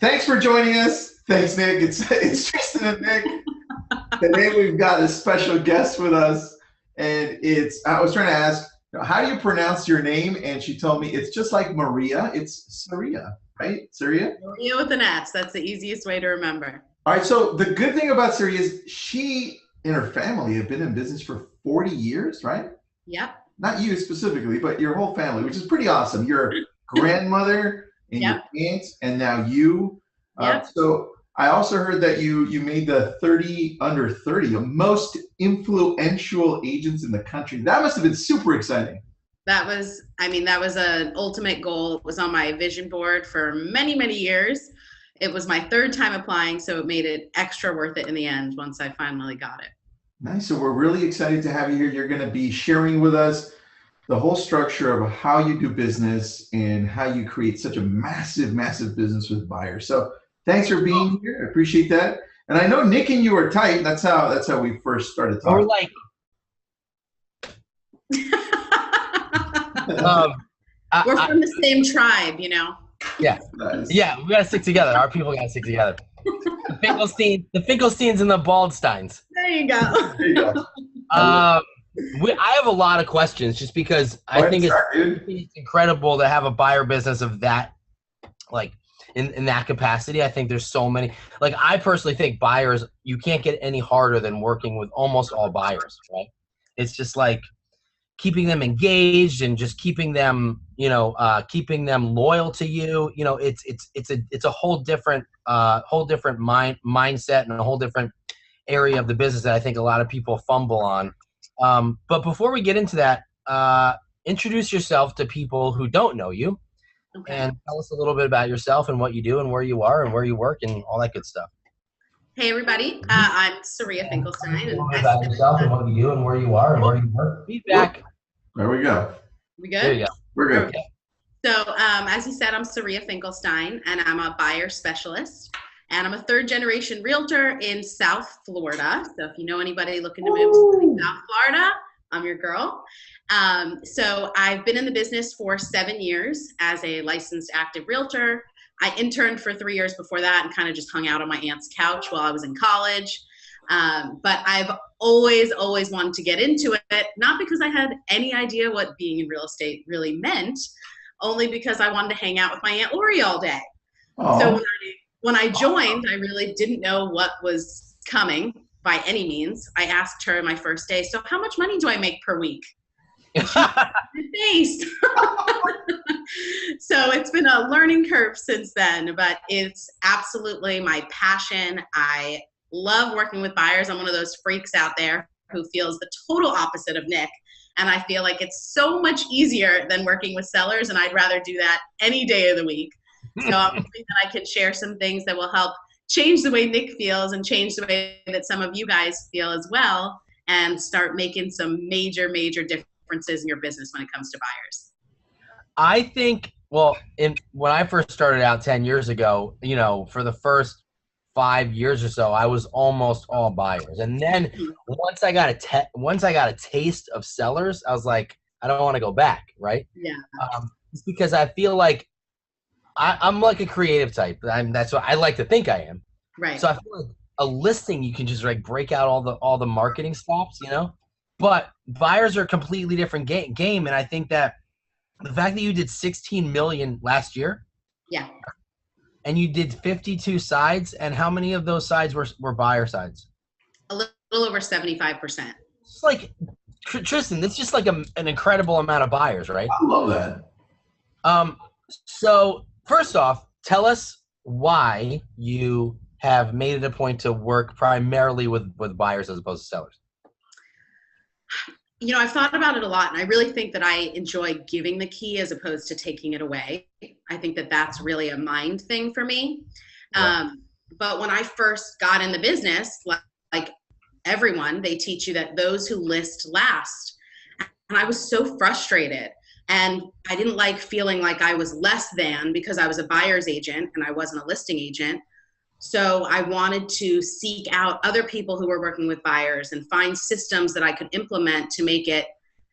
Thanks for joining us. Thanks, Nick. It's Tristan and Nick. Today we've got a special guest with us, and I was trying to ask, how do you pronounce your name? And she told me it's just like Maria. It's Saria, right? Saria? Maria with an S. That's the easiest way to remember. All right, so the good thing about Saria is she and her family have been in business for 40 years, right? Yep. Not you specifically, but your whole family, which is pretty awesome. Your grandmother and your aunt, and now you. So I also heard that you made the 30 under 30, the most influential agents in the country. That must have been super exciting. That was an ultimate goal. It was on my vision board for many, many years. It was my third time applying, so it made it extra worth it in the end once I finally got it. Nice. So we're really excited to have you here. You're going to be sharing with us the whole structure of how you do business and how you create such a massive, massive business with buyers. So thanks for being here. I appreciate that. And I know Nick and you are tight. That's how we first started talking. We're like, we're from the same tribe, you know. Yeah, nice. Yeah, we gotta stick together. Our people gotta stick together. The Finkelsteins and the Baldsteins. There you go. There you go. I have a lot of questions just because I think it's incredible to have a buyer business of that, like in that capacity. I think there's so many. Like I personally think buyers, you can't get any harder than working with almost all buyers, right? It's just like keeping them engaged and just keeping them, keeping them loyal to you. You know, it's a whole different mindset and a whole different area of the business that I think a lot of people fumble on. But before we get into that, introduce yourself to people who don't know you, and tell us a little bit about yourself and what you do and where you are and where you work and all that good stuff. Hey everybody, I'm Saria Finkelstein. A little bit about yourself and what you do and where you are and where you work. Feedback. There we go. We good? There you go. We're good. Okay. So as you said, I'm Saria Finkelstein, and I'm a buyer specialist. And I'm a third-generation realtor in South Florida. So if you know anybody looking to move to South Florida, I'm your girl. So I've been in the business for 7 years as a licensed active realtor. I interned for 3 years before that and kind of just hung out on my aunt's couch while I was in college. But I've always wanted to get into it, not because I had any idea what being in real estate really meant, only because I wanted to hang out with my Aunt Lori all day. Aww. So when I joined, I really didn't know what was coming by any means. I asked her my first day, so how much money do I make per week? Based. So it's been a learning curve since then, but it's absolutely my passion. I love working with buyers. I'm one of those freaks out there who feels the total opposite of Nick. And I feel like it's so much easier than working with sellers, and I'd rather do that any day of the week. So I'm hoping that I can share some things that will help change the way Nick feels and change the way that some of you guys feel as well, and start making some major differences in your business when it comes to buyers. I think, when I first started out 10 years ago, for the first 5 years or so, I was almost all buyers. And then once I got a taste of sellers, I was like, I don't want to go back, right? Yeah. It's because I feel like I'm like a creative type. That's what I like to think I am. Right. So I feel like a listing, you can just like break out all the marketing stops, But buyers are a completely different game, and I think that the fact that you did 16 million last year, and you did 52 sides, and how many of those sides were buyer sides? A little over 75%. It's like, Tristan, that's just like an incredible amount of buyers, right? I love that. So first off, tell us why you have made it a point to work primarily with buyers as opposed to sellers. I've thought about it a lot, and I really think that I enjoy giving the key as opposed to taking it away. I think that that's really a mind thing for me. Right. But when I first got in the business, like everyone, they teach you that those who list last. And I was so frustrated. And I didn't like feeling like I was less than because I was a buyer's agent and I wasn't a listing agent. So I wanted to seek out other people who were working with buyers and find systems that I could implement to make it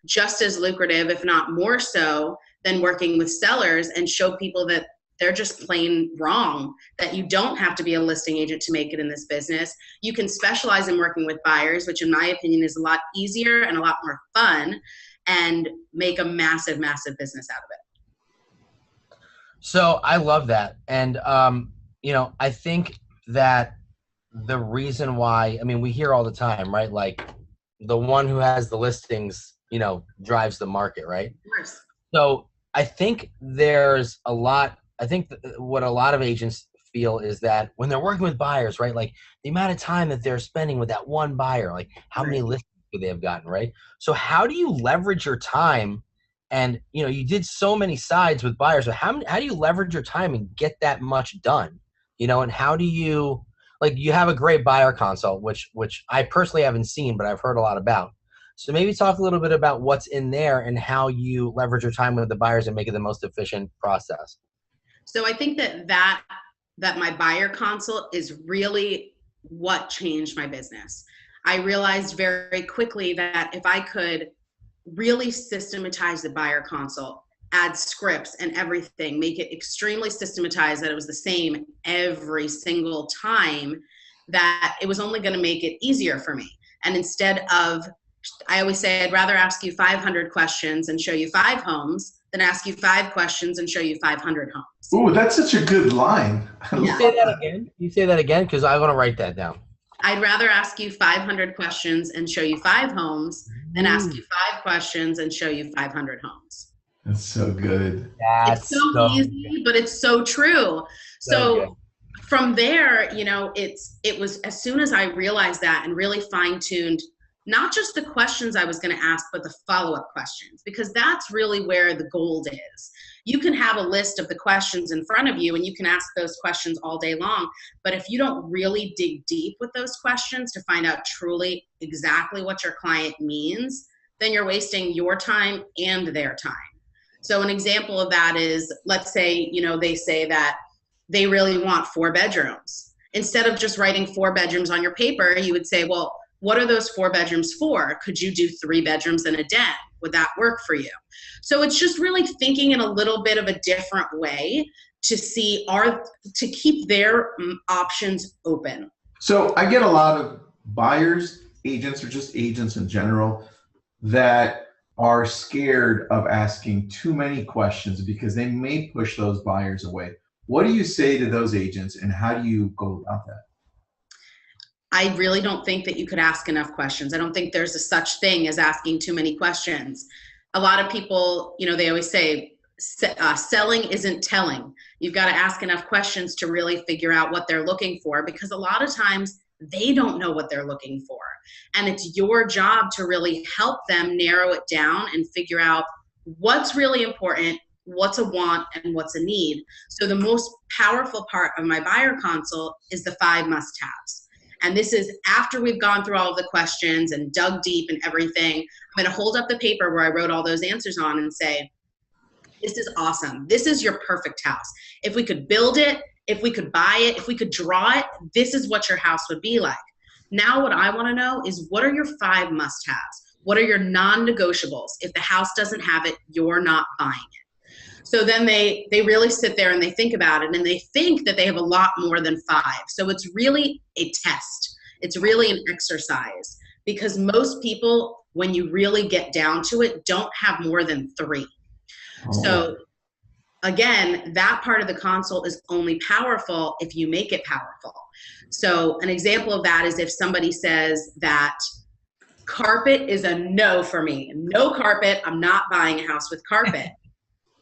just as lucrative, if not more so, than working with sellers, and show people that they're just plain wrong, that you don't have to be a listing agent to make it in this business. You can specialize in working with buyers, which in my opinion is a lot easier and a lot more fun, and make a massive, massive business out of it. So I love that. And, you know, I think that the reason why, I mean, we hear all the time, right? Like the one who has the listings, you know, drives the market, right? Of course. So I think there's a lot, I think what a lot of agents feel is that when they're working with buyers, right? Like the amount of time that they're spending with that one buyer, like how many listings could they have gotten, right? So how do you leverage your time? And, you know, you did so many sides with buyers, so how do you leverage your time and get that much done? You know, and how do you, like, you have a great buyer consult, which I personally haven't seen, but I've heard a lot about. So maybe talk a little bit about what's in there and how you leverage your time with the buyers and make it the most efficient process. So I think that my buyer consult is really what changed my business. I realized very quickly that if I could really systematize the buyer consult, add scripts and everything, make it extremely systematized, that it was the same every single time, that it was only going to make it easier for me. And instead of, I always say, I'd rather ask you 500 questions and show you 5 homes than ask you 5 questions and show you 500 homes. Ooh, that's such a good line. You say that again? You say that again? Because I want to write that down. I'd rather ask you 500 questions and show you 5 homes than ask you 5 questions and show you 500 homes. That's so good. It's so easy, but it's so true. So from there, you know, it was as soon as I realized that and really fine-tuned not just the questions I was going to ask, but the follow-up questions, because that's really where the gold is. You can have a list of the questions in front of you and you can ask those questions all day long, but if you don't really dig deep with those questions to find out truly exactly what your client means, then you're wasting your time and their time. So an example of that is, let's say, you know, they say that they really want 4 bedrooms. Instead of just writing 4 bedrooms on your paper, you would say, well, what are those 4 bedrooms for? Could you do 3 bedrooms and a den? Would that work for you? So it's just really thinking in a little bit of a different way to see to keep their options open. So I get a lot of buyers, agents, or just agents in general that are scared of asking too many questions because they may push those buyers away. What do you say to those agents and how do you go about that? I really don't think that you could ask enough questions. I don't think there's a such thing as asking too many questions. A lot of people, you know, they always say selling isn't telling. You've got to ask enough questions to really figure out what they're looking for, because a lot of times they don't know what they're looking for. And it's your job to really help them narrow it down and figure out what's really important, what's a want, and what's a need. So the most powerful part of my buyer consult is the 5 must-haves. And this is after we've gone through all of the questions and dug deep and everything. I'm going to hold up the paper where I wrote all those answers on and say, this is awesome. This is your perfect house. If we could build it, if we could buy it, if we could draw it, this is what your house would be like. Now what I want to know is, what are your 5 must-haves? What are your non-negotiables? If the house doesn't have it, you're not buying it. So then they really sit there and they think about it, and they think that they have a lot more than 5. So it's really a test. It's really an exercise, because most people, when you really get down to it, don't have more than 3. Oh. So again, that part of the consult is only powerful if you make it powerful. So an example of that is if somebody says that carpet is a no for me. No carpet. I'm not buying a house with carpet.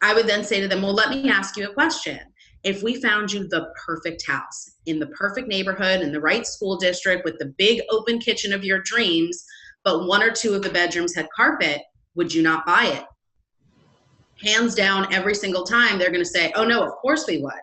I would then say to them, well, let me ask you a question. If we found you the perfect house in the perfect neighborhood, in the right school district, with the big open kitchen of your dreams, but 1 or 2 of the bedrooms had carpet, would you not buy it? Hands down, every single time, they're going to say, oh, no, of course we would.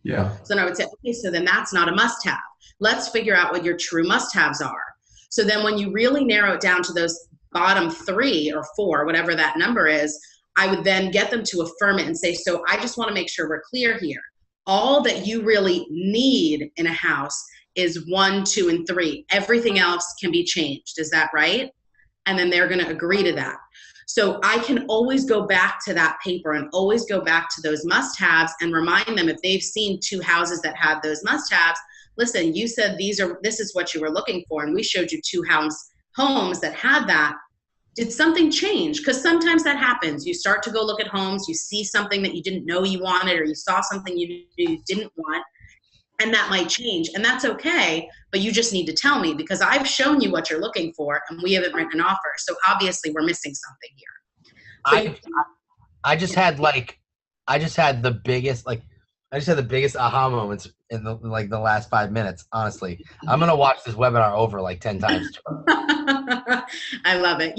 Yeah. So then I would say, okay, so then that's not a must-have. Let's figure out what your true must-haves are. So then when you really narrow it down to those bottom 3 or 4, whatever that number is, I would then get them to affirm it and say, so I just want to make sure we're clear here. All that you really need in a house is 1, 2, and 3. Everything else can be changed. Is that right? And then they're going to agree to that. So I can always go back to that paper and always go back to those must-haves and remind them if they've seen 2 houses that have those must-haves, listen, you said this is what you were looking for, and we showed you 2 homes that had that. Did something change? Because sometimes that happens. You start to go look at homes, you see something that you didn't know you wanted, or you saw something you didn't want, and that might change. And that's okay, but you just need to tell me, because I've shown you what you're looking for and we haven't written an offer. So obviously we're missing something here. So I just had the biggest aha moments in the last 5 minutes, honestly. I'm going to watch this webinar over like 10 times. I love it.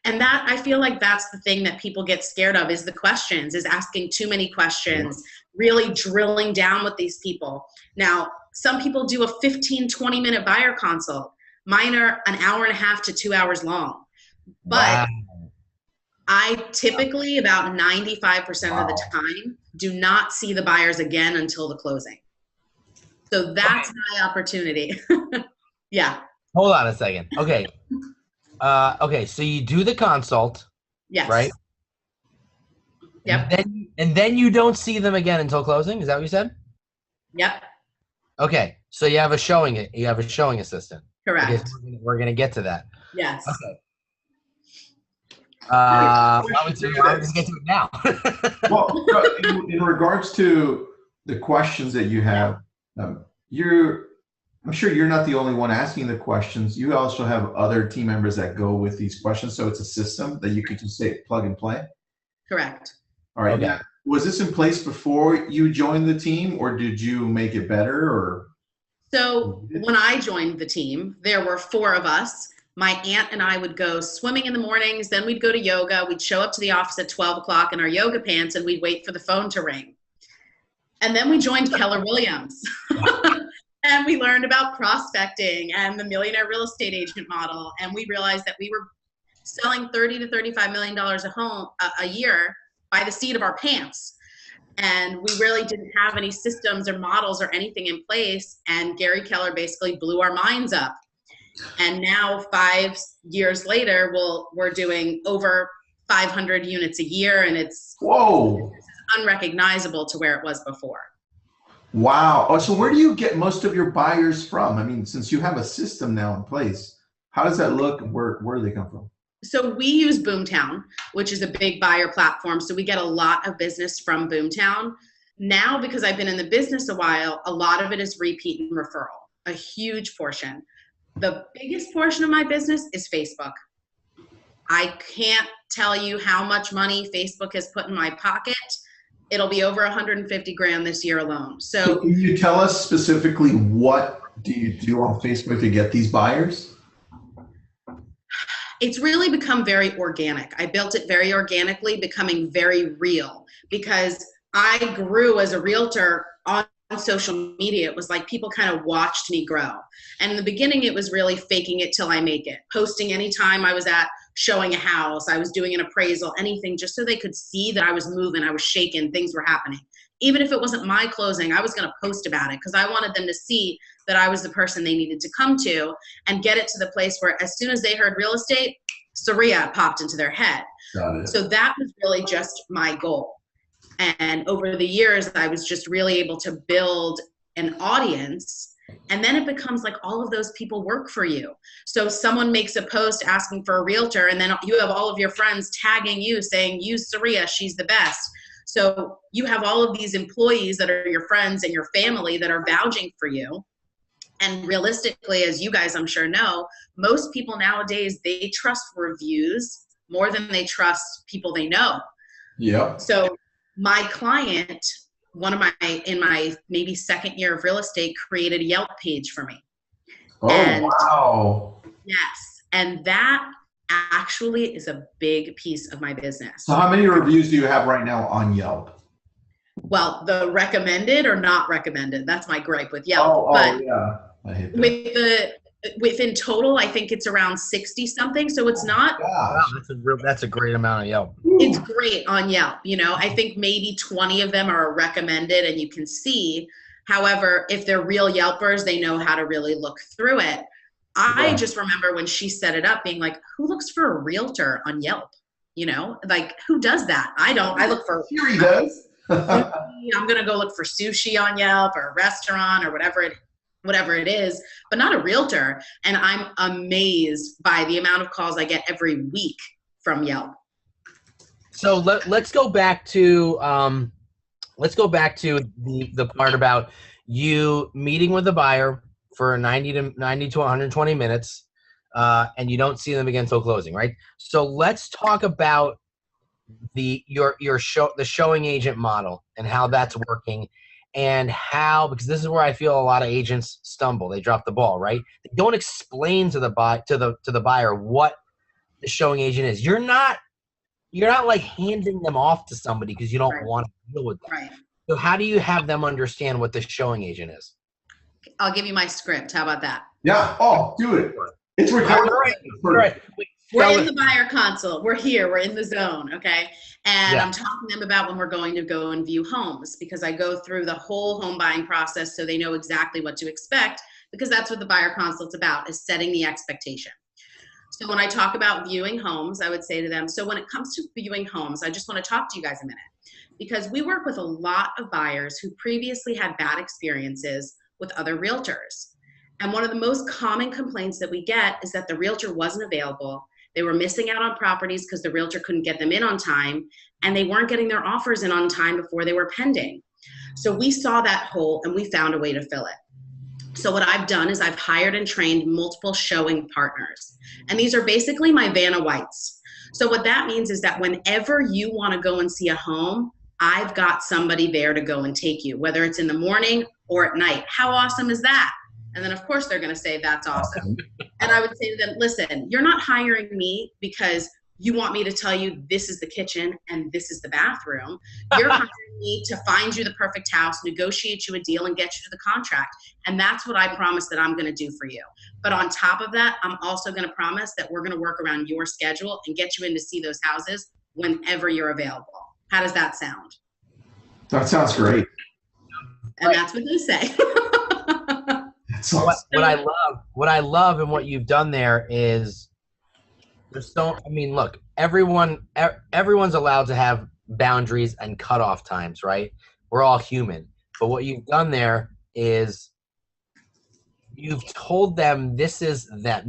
And that, I feel like that's the thing that people get scared of, is the questions, is asking too many questions, really drilling down with these people. Now, some people do a 15, 20-minute buyer consult. Mine are an hour and a half to 2 hours long. But wow. I typically, about 95% of the time, do not see the buyers again until the closing. So that's my opportunity. Yeah. Hold on a second. Okay. Okay, so you do the consult. Yes. Right? Yep. And then you don't see them again until closing? Is that what you said? Yep. Okay. So you have a showing assistant. Correct. Okay, so we're gonna get to that. Yes. Okay. I would just get to it now. Well, in regards to the questions that you have, I'm sure you're not the only one asking the questions. You also have other team members that go with these questions, so it's a system that you could just say plug and play. Correct. All right. Okay. Now, was this in place before you joined the team, or did you make it better? Or so when I joined the team, there were 4 of us. My aunt and I would go swimming in the mornings, then we'd go to yoga. We'd show up to the office at 12 o'clock in our yoga pants, and we'd wait for the phone to ring. And then we joined Keller Williams. And we learned about prospecting and the millionaire real estate agent model. And we realized that we were selling $30 to $35 million a year by the seat of our pants. And we really didn't have any systems or models or anything in place. And Gary Keller basically blew our minds up. And now 5 years later, we're doing over 500 units a year, and it's unrecognizable to where it was before. Wow. Oh, so where do you get most of your buyers from? I mean, since you have a system now in place, how does that look, and where do they come from? So we use Boomtown, which is a big buyer platform. So we get a lot of business from Boomtown. Now, because I've been in the business a while, a lot of it is repeat and referral, a huge portion. The biggest portion of my business is Facebook. I can't tell you how much money Facebook has put in my pocket. It'll be over 150 grand this year alone. So can you tell us specifically, what do you do on Facebook to get these buyers? It's really become very organic. I built it very organically, becoming very real, because I grew as a realtor on social media. It was like people kind of watched me grow. And in the beginning, it was really faking it till I make it. Posting anytime I was at showing a house, I was doing an appraisal, anything, just so they could see that I was moving, I was shaking, things were happening. Even if it wasn't my closing, I was going to post about it, because I wanted them to see that I was the person they needed to come to, and get it to the place where as soon as they heard real estate, Saria popped into their head. So that was really just my goal. And over the years, I was just really able to build an audience. And then it becomes like all of those people work for you. So someone makes a post asking for a realtor, and then you have all of your friends tagging you saying, use Saria, she's the best. So you have all of these employees that are your friends and your family that are vouching for you. And realistically, as you guys I'm sure know, most people nowadays, they trust reviews more than they trust people they know. Yeah. So my client, in my maybe second year of real estate, created a Yelp page for me. Oh, and wow. Yes. And that actually is a big piece of my business. So how many reviews do you have right now on Yelp? Well, the recommended or not recommended, that's my gripe with Yelp. But yeah. I hate that. Within total, I think it's around 60 something. So it's not. Wow, that's a great amount of Yelp. It's great on Yelp. I think maybe 20 of them are recommended, and you can see. However, if they're real Yelpers, they know how to really look through it. I just remember when she set it up being like, who looks for a realtor on Yelp? like who does that? I don't. I look for. Siri does. I'm gonna go look for sushi on Yelp or a restaurant or whatever it is, but not a realtor. And I'm amazed by the amount of calls I get every week from Yelp. So let's go back to the part about you meeting with the buyer for 90 to 120 minutes, and you don't see them again until closing, right? So let's talk about the showing agent model and how that's working, and how, because this is where I feel a lot of agents stumble. They drop the ball, right? They don't explain to the buyer what the showing agent is. You're not like handing them off to somebody because you don't want to deal with them. Right. So how do you have them understand what the showing agent is? I'll give you my script. How about that? Yeah. Oh, do it. It's recorded. Right. We're in the buyer consult. We're here. We're in the zone. Okay. And I'm talking to them about when we're going to go and view homes, because I go through the whole home buying process so they know exactly what to expect, because that's what the buyer consult's about, is setting the expectation. So when I talk about viewing homes, I would say to them, so when it comes to viewing homes, I just want to talk to you guys a minute, because we work with a lot of buyers who previously had bad experiences with other realtors. And one of the most common complaints that we get is that the realtor wasn't available. They were missing out on properties because the realtor couldn't get them in on time, and they weren't getting their offers in on time before they were pending. So we saw that hole and we found a way to fill it. So what I've done is I've hired and trained multiple showing partners. And these are basically my Vanna Whites. So what that means is that whenever you want to go and see a home, I've got somebody there to go and take you, whether it's in the morning or at night. How awesome is that? And then, of course, they're going to say, that's awesome. And I would say to them, listen, you're not hiring me because you want me to tell you this is the kitchen and this is the bathroom. You're hiring me to find you the perfect house, negotiate you a deal, and get you to the contract. And that's what I promise that I'm going to do for you. But on top of that, I'm also going to promise that we're going to work around your schedule and get you in to see those houses whenever you're available. How does that sound? That sounds great. And that's what they say. What I love and what you've done there is look, everyone's allowed to have boundaries and cutoff times, right? We're all human. But what you've done there is you've told them this is their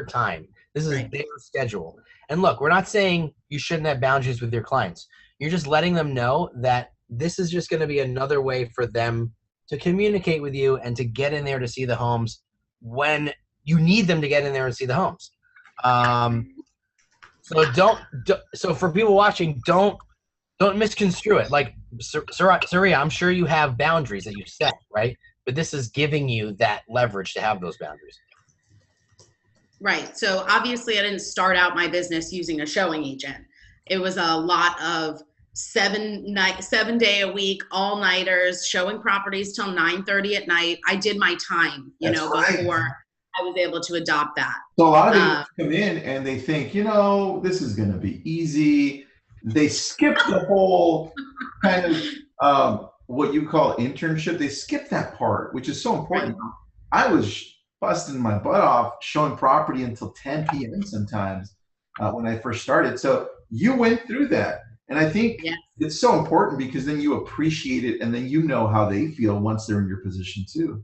time. This is their schedule. And look, we're not saying you shouldn't have boundaries with your clients. You're just letting them know that this is just going to be another way for them to communicate with you and to get in there to see the homes when you need them to get in there and see the homes. So for people watching, don't misconstrue it. Like Saria, I'm sure you have boundaries that you set, right? But this is giving you that leverage to have those boundaries. Right. So obviously I didn't start out my business using a showing agent. It was a lot of 7 day a week, all-nighters, showing properties till 9:30 at night. I did my time, before I was able to adopt that. So a lot of people come in and they think, this is going to be easy. They skip the whole kind of what you call internship. They skip that part, which is so important. Right. I was busting my butt off showing property until 10 p.m. sometimes when I first started. So you went through that. And I think it's so important because then you appreciate it, and then you know how they feel once they're in your position too.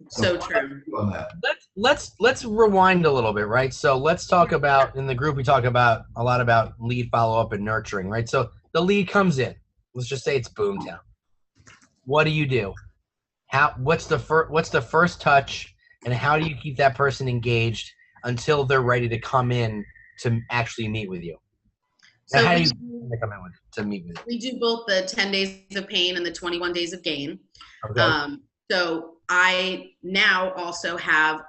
So true. On that. Let's rewind a little bit, right? So let's talk about, in the group we talk about a lot about lead follow-up and nurturing, right? So the lead comes in. Let's just say it's Boomtown. What do? What's the first touch, and how do you keep that person engaged until they're ready to come in to actually meet with you? So how do you come in to meet with you? We do both the 10 days of pain and the 21 days of gain. Okay. So I now also I've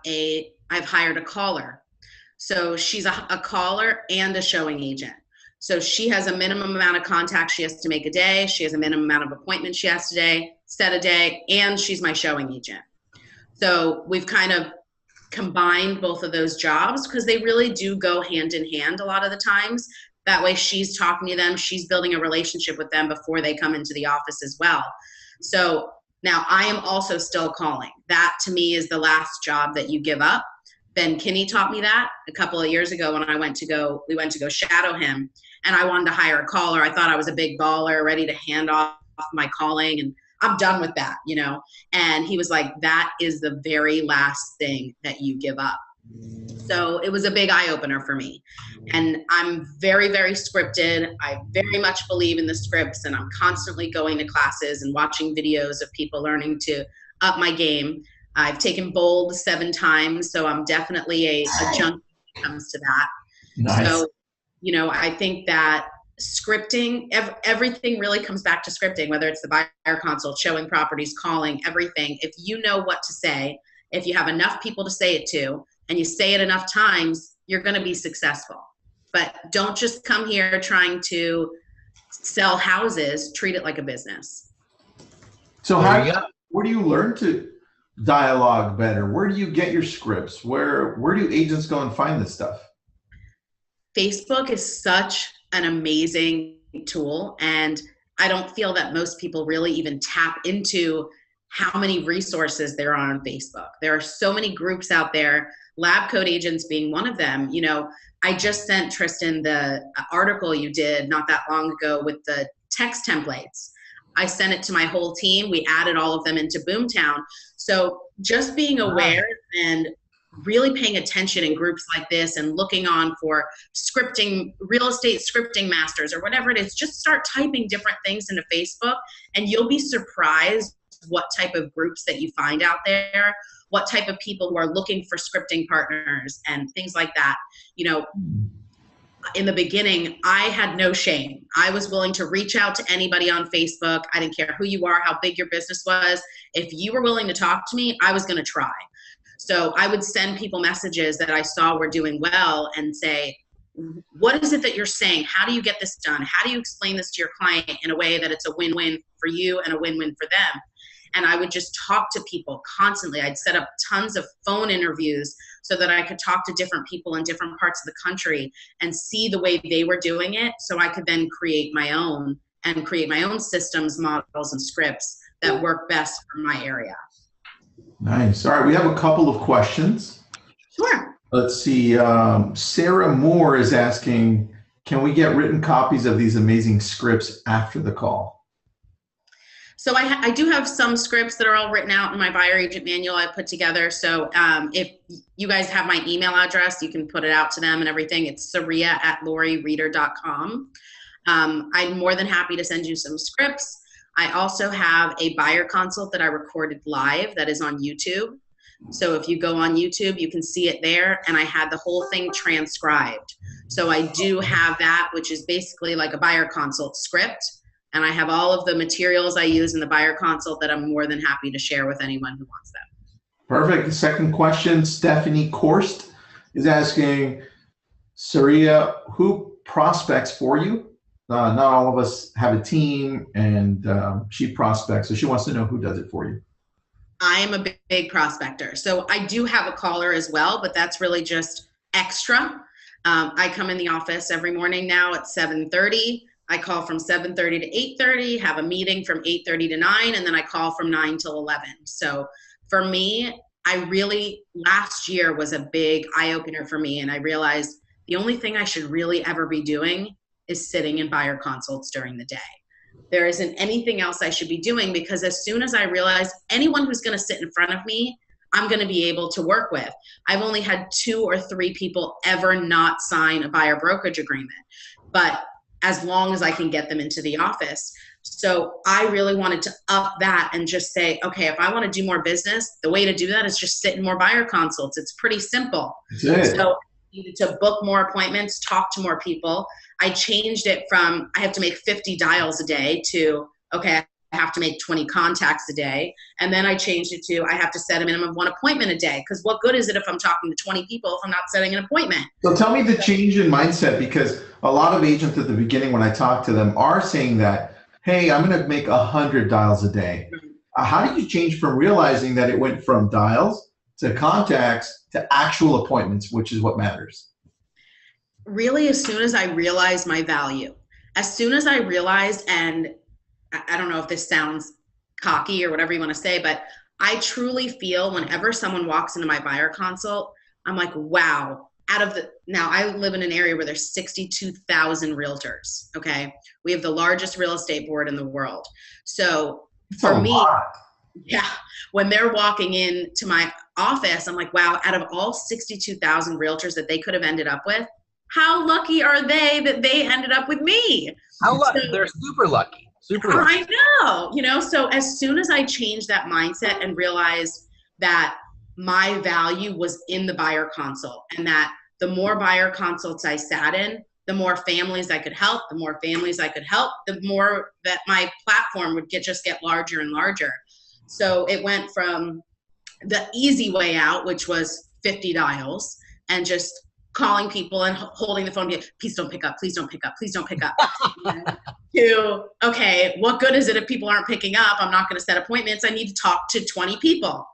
hired a caller. So she's a caller and a showing agent. So she has a minimum amount of contacts she has to make a day. She has a minimum amount of appointments she has to set a day, and she's my showing agent. So we've kind of combined both of those jobs because they really do go hand in hand a lot of the times. That way she's talking to them, she's building a relationship with them before they come into the office as well. So now I am also still calling. That to me is the last job that you give up. Ben Kinney taught me that a couple of years ago when we went to go shadow him, and I wanted to hire a caller. I thought I was a big baller, ready to hand off my calling, and I'm done with that, you know? And he was like, that is the very last thing that you give up. So it was a big eye opener for me. And I'm very, very scripted. I very much believe in the scripts, and I'm constantly going to classes and watching videos of people learning to up my game. I've taken Bold 7 times, so I'm definitely a junkie when it comes to that. Nice. So, you know, I think that scripting, everything really comes back to scripting, whether it's the buyer consult, showing properties, calling, everything. If you know what to say, if you have enough people to say it to, and you say it enough times, you're going to be successful. But don't just come here trying to sell houses. Treat it like a business. So where do you learn to dialogue better? Where do you get your scripts? Where do agents go and find this stuff? Facebook is such an amazing tool, and I don't feel that most people really even tap into how many resources there are on Facebook. There are so many groups out there, Lab Coat Agents being one of them. You know, I just sent Tristan the article you did not that long ago with the text templates. I sent it to my whole team. We added all of them into Boomtown. So just being aware and really paying attention in groups like this and looking on for scripting, real estate scripting masters or whatever it is, just start typing different things into Facebook, and you'll be surprised what type of groups that you find out there, what type of people who are looking for scripting partners and things like that. You know, in the beginning, I had no shame. I was willing to reach out to anybody on Facebook. I didn't care who you are, how big your business was. If you were willing to talk to me, I was going to try. So I would send people messages that I saw were doing well and say, what is it that you're saying? How do you get this done? How do you explain this to your client in a way that it's a win-win for you and a win-win for them? And I would just talk to people constantly. I'd set up tons of phone interviews so that I could talk to different people in different parts of the country and see the way they were doing it, so I could then create my own systems, models, and scripts that work best for my area. Nice. All right, we have a couple of questions. Sure. Let's see. Sarah Moore is asking, can we get written copies of these amazing scripts after the call? So I do have some scripts that are all written out in my buyer agent manual I put together. So if you guys have my email address, you can put it out to them and everything. It's saria@lorireader.com. I'm more than happy to send you some scripts. I also have a buyer consult that I recorded live that is on YouTube. So if you go on YouTube, you can see it there. And I had the whole thing transcribed. So I do have that, which is basically like a buyer consult script. And I have all of the materials I use in the buyer consult that I'm more than happy to share with anyone who wants them. Perfect. The second question, Stephanie Korst is asking, Saria, who prospects for you? Not all of us have a team, and she prospects, so she wants to know who does it for you. I'm a big prospector. So I do have a caller as well, but that's really just extra. I come in the office every morning now at 7:30. I call from 7:30 to 8:30, have a meeting from 8:30 to 9, and then I call from 9 till 11. So for me, last year was a big eye-opener for me, and I realized the only thing I should really ever be doing is sitting in buyer consults during the day. There isn't anything else I should be doing, because as soon as I realized anyone who's going to sit in front of me, I'm going to be able to work with. I've only had 2 or 3 people ever not sign a buyer brokerage agreement, but as long as I can get them into the office. So I really wanted to up that and just say, okay, if I want to do more business, the way to do that is just sit in more buyer consults. It's pretty simple. So I needed to book more appointments, talk to more people. I changed it from I have to make 50 dials a day to, okay, I have to make 20 contacts a day. And then I changed it to I have to set a minimum of 1 appointment a day. Because what good is it if I'm talking to 20 people if I'm not setting an appointment? So tell me the change in mindset, because a lot of agents at the beginning when I talk to them are saying that, hey, I'm going to make 100 dials a day. How did you change from realizing that it went from dials to contacts to actual appointments, which is what matters? Really, as soon as I realized my value, as soon as I realized, and I don't know if this sounds cocky or whatever you want to say, but I truly feel whenever someone walks into my buyer consult, I'm like, wow. Now I live in an area where there's 62,000 realtors. Okay. We have the largest real estate board in the world. So for me, yeah, when they're walking into my office, I'm like, wow, out of all 62,000 realtors that they could have ended up with, how lucky are they that they ended up with me? How lucky? So, they're super lucky. Super lucky. I know, so as soon as I changed that mindset and realized that my value was in the buyer consult, and that the more buyer consults I sat in, the more families I could help, the more that my platform would just get larger and larger. So it went from the easy way out, which was 50 dials and just calling people and holding the phone, please don't pick up, please don't pick up, please don't pick up. To, okay, what good is it if people aren't picking up? I'm not going to set appointments. I need to talk to 20 people.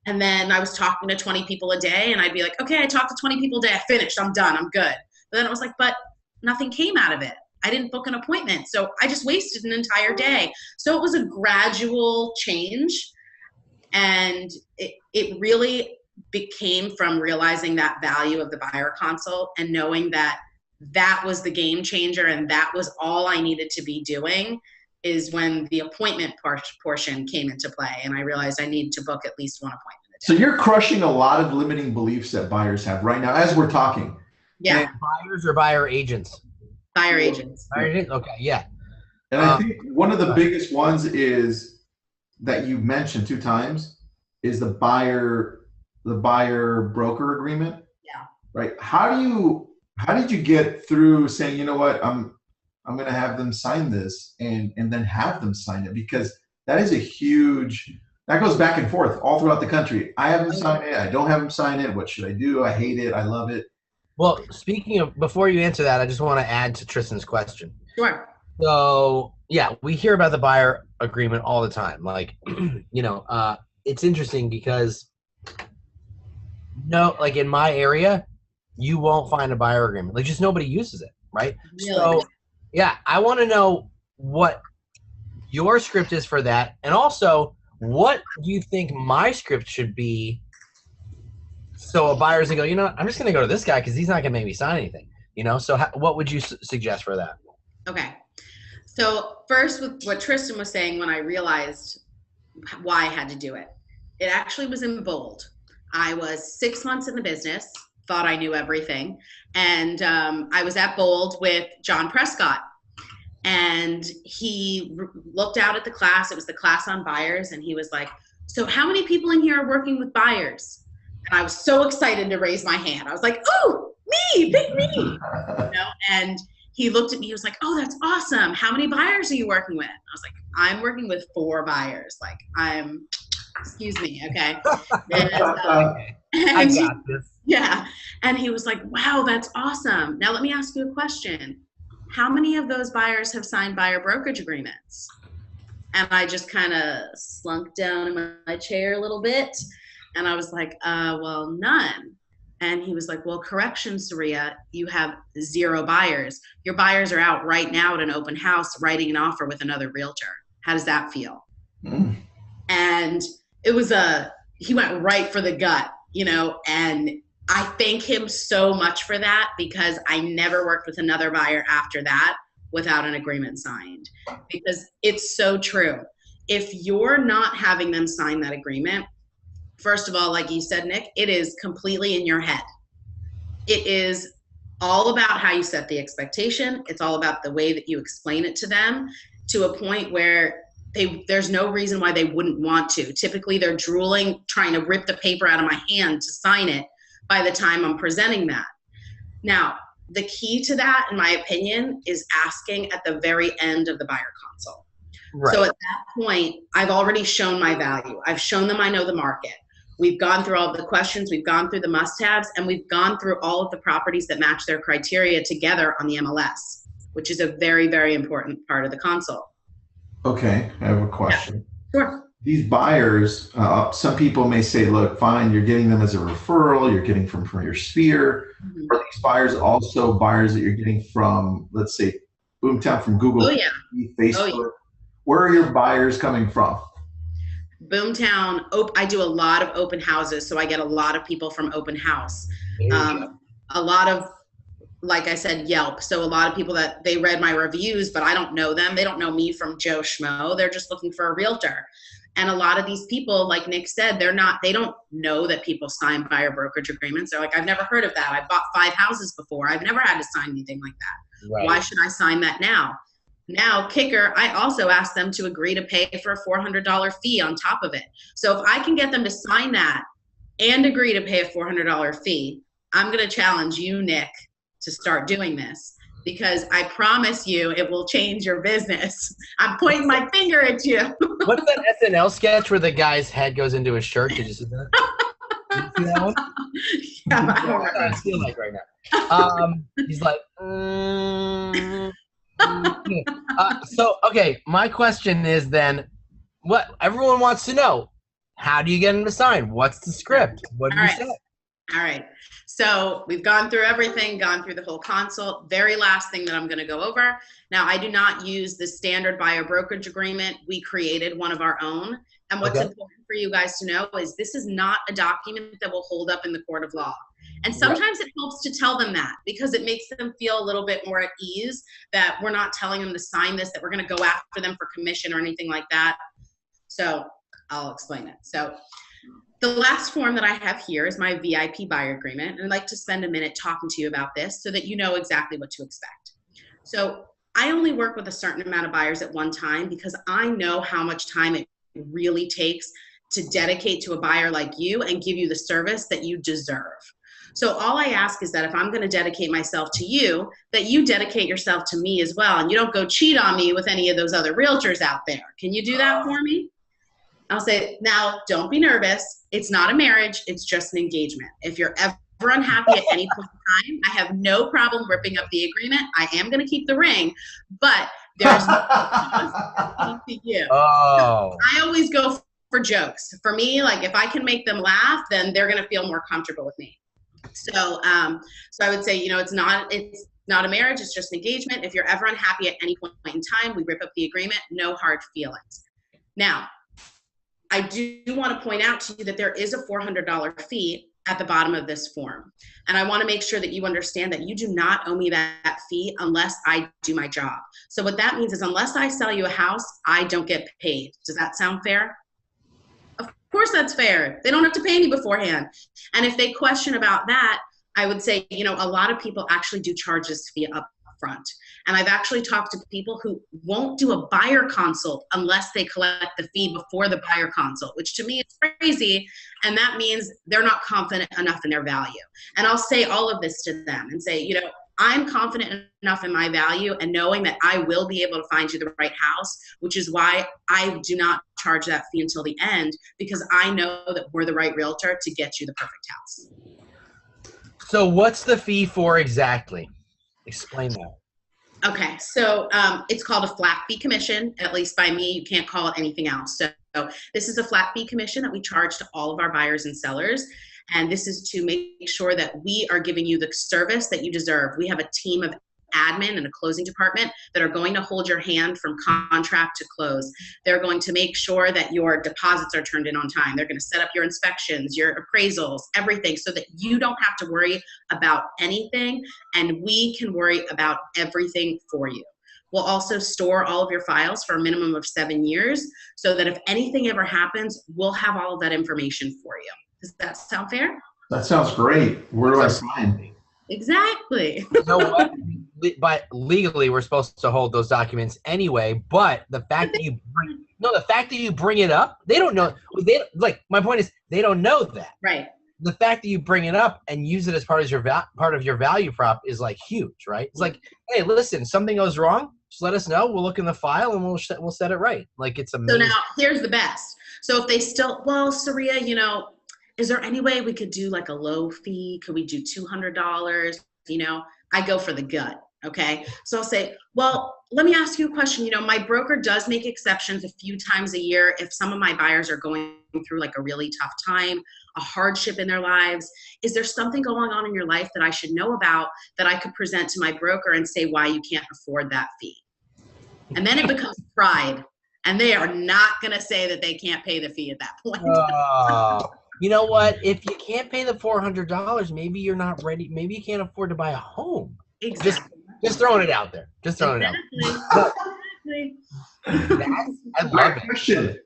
And then I was talking to 20 people a day, and I'd be like, okay, I talked to 20 people a day. I finished. I'm done. I'm good. But then it was like, but nothing came out of it. I didn't book an appointment. So I just wasted an entire day. So it was a gradual change. And it really became from realizing that value of the buyer consult and knowing that that was the game changer and that was all I needed to be doing, is when the appointment portion came into play, and I realized I needed to book at least one appointment a day. So you're crushing a lot of limiting beliefs that buyers have right now as we're talking. Yeah. And buyers or buyer agents? Buyer agents. Buyer agents? Okay, yeah. And I think one of the biggest ones is that you mentioned 2 times is the buyer broker agreement. Yeah. Right. How did you get through saying, you know what, I'm going to have them sign this and then have them sign it? Because that is that goes back and forth all throughout the country. I have them sign it. I don't have them sign it. What should I do? I hate it. I love it. Well, speaking of, before you answer that, I just want to add to Tristan's question. Sure. So yeah, we hear about the buyer agreement all the time. Like, it's interesting because like in my area, you won't find a buyer agreement. Like, just nobody uses it, right? Really? So yeah, I want to know what your script is for that. And also, what do you think my script should be? So a buyer's going to go, I'm just going to go to this guy because he's not going to make me sign anything, So what would you suggest for that? Okay. So first, with what Tristan was saying, when I realized why I had to do it, it actually was in bold. I was 6 months in the business, thought I knew everything. And I was at Bold with John Prescott. And he looked out at the class. It was the class on buyers. And he was like, so how many people in here are working with buyers? And I was so excited to raise my hand. I was like, oh, me, pick me. And he looked at me. He was like, oh, that's awesome. How many buyers are you working with? I was like, I'm working with 4 buyers. Like, excuse me, okay? And, I got this. Yeah. And he was like, wow, that's awesome. Now let me ask you a question. How many of those buyers have signed buyer brokerage agreements? And I just kind of slunk down in my chair a little bit. And I was like, well, none. And he was like, well, correction, Saria, you have 0 buyers. Your buyers are out right now at an open house writing an offer with another realtor. How does that feel? And it was he went right for the gut, and I thank him so much for that, because I never worked with another buyer after that without an agreement signed, because it's so true. If you're not having them sign that agreement, first of all, like you said, Nick, it is completely in your head. It is all about how you set the expectation. It's all about the way that you explain it to them, to a point where there's no reason why they wouldn't want to. Typically, they're drooling, trying to rip the paper out of my hand to sign it by the time I'm presenting that. Now, the key to that, in my opinion, is asking at the very end of the buyer consult. Right. So at that point, I've already shown my value. I've shown them I know the market. We've gone through all of the questions, we've gone through the must-haves, and we've gone through all of the properties that match their criteria together on the MLS, which is a very, very important part of the consult. Okay, I have a question. Yeah. Sure. These buyers, some people may say, look, fine, you're getting them as a referral, you're getting from your sphere. Mm-hmm. Are these buyers also buyers that you're getting from, let's say, Boomtown, from Google, oh, yeah. Facebook? Oh, yeah. Where are your buyers coming from? Boomtown, I do a lot of open houses, so I get a lot of people from open house. A lot of, like I said, Yelp. So a lot of people that they read my reviews, but I don't know them. They don't know me from Joe Schmo. They're just looking for a realtor. And a lot of these people, like Nick said, they don't know that people sign buyer brokerage agreements. They're like, I've never heard of that. I bought 5 houses before. I've never had to sign anything like that. Right. Why should I sign that now? Now, kicker, I also ask them to agree to pay for a $400 fee on top of it. So if I can get them to sign that and agree to pay a $400 fee, I'm going to challenge you, Nick, to start doing this, because I promise you it will change your business. I'm pointing my finger at you. What's that SNL sketch where the guy's head goes into his shirt? Did you see that? Did you see that one? Yeah, I don't know. I feel like right now. He's like, so, okay, my question is then, what everyone wants to know, how do you get them to sign? What's the script? What do you say? All right. So we've gone through everything, gone through the whole consult. Very last thing that I'm going to go over. Now, I do not use the standard buyer brokerage agreement. We created one of our own. And what's important for you guys to know is this is not a document that will hold up in the court of law. And sometimes it helps to tell them that, because it makes them feel a little bit more at ease that we're not telling them to sign this, that we're going to go after them for commission or anything like that. So I'll explain it. So the last form that I have here is my VIP buyer agreement. And I'd like to spend a minute talking to you about this so that you know exactly what to expect. So I only work with a certain amount of buyers at one time, because I know how much time it really takes to dedicate to a buyer like you and give you the service that you deserve. So all I ask is that if I'm going to dedicate myself to you, that you dedicate yourself to me as well. And you don't go cheat on me with any of those other realtors out there. Can you do that for me? I'll say, now, don't be nervous. It's not a marriage. It's just an engagement. If you're ever unhappy at any point in time, I have no problem ripping up the agreement. I am going to keep the ring, but there's no to you. Oh. I always go for jokes. For me, like if I can make them laugh, then they're going to feel more comfortable with me. So I would say, it's not a marriage. It's just an engagement. If you're ever unhappy at any point in time, we rip up the agreement. No hard feelings. Now, I do want to point out to you that there is a $400 fee at the bottom of this form. And I want to make sure that you understand that you do not owe me that fee unless I do my job. So what that means is unless I sell you a house, I don't get paid. Does that sound fair? Of course that's fair. They don't have to pay me beforehand. And if they question about that, I would say, a lot of people actually do charge this fee up front. And I've actually talked to people who won't do a buyer consult unless they collect the fee before the buyer consult, which to me is crazy. And that means they're not confident enough in their value. And I'll say all of this to them and say, I'm confident enough in my value and knowing that I will be able to find you the right house, which is why I do not charge that fee until the end, because I know that we're the right realtor to get you the perfect house. So what's the fee for exactly? Explain that. Okay, so it's called a flat fee commission, at least by me. You can't call it anything else. So this is a flat fee commission that we charge to all of our buyers and sellers. And this is to make sure that we are giving you the service that you deserve. We have a team of admin and a closing department that are going to hold your hand from contract to close. They're going to make sure that your deposits are turned in on time. They're going to set up your inspections, your appraisals, everything, so that you don't have to worry about anything and we can worry about everything for you. We'll also store all of your files for a minimum of 7 years so that if anything ever happens, we'll have all of that information for you. Does that sound fair? That sounds great. Where do I sign? Exactly. You know what? But legally, we're supposed to hold those documents anyway. But the fact that you bring it up, they don't know. My point is, they don't know that. Right. The fact that you bring it up and use it as part of your value prop is like huge, right? It's like, hey, listen, something goes wrong, just let us know. We'll look in the file and we'll set it right. Like, it's amazing. So now here's the best. So if they still, Saria, is there any way we could do like a low fee? Could we do $200? I go for the gut. Okay. So I'll say, let me ask you a question. My broker does make exceptions a few times a year if some of my buyers are going through like a really tough time, a hardship in their lives. Is there something going on in your life that I should know about that I could present to my broker and say why you can't afford that fee? And then it becomes pride. And they are not going to say that they can't pay the fee at that point. You know what? If you can't pay the $400, maybe you're not ready. Maybe you can't afford to buy a home. Exactly. Just throwing it out there. Just throwing it out there. I love it. Question.